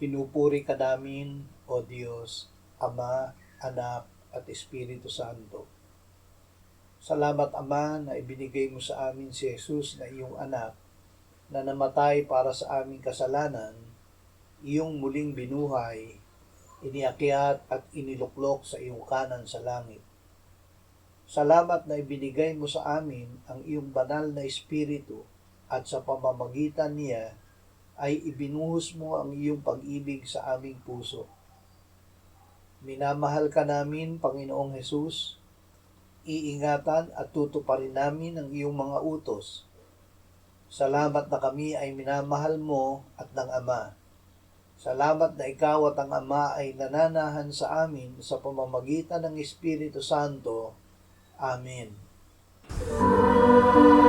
Pinupuri ka namin, O Diyos, Ama, Anak, at Espiritu Santo. Salamat, Ama, na ibinigay mo sa amin si Jesus na iyong anak, na namatay para sa aming kasalanan, iyong muling binuhay, iniakyat at iniluklok sa iyong kanan sa langit. Salamat na ibinigay mo sa amin ang iyong banal na Espiritu at sa pamamagitan niya ay ibinuhos mo ang iyong pag-ibig sa aming puso. Minamahal ka namin, Panginoong Hesus. Iingatan at tutuparin namin ang iyong mga utos. Salamat na kami ay minamahal mo at ng Ama. Salamat na ikaw at ang Ama ay nananahan sa amin sa pamamagitan ng Espiritu Santo. Amen. Thank you.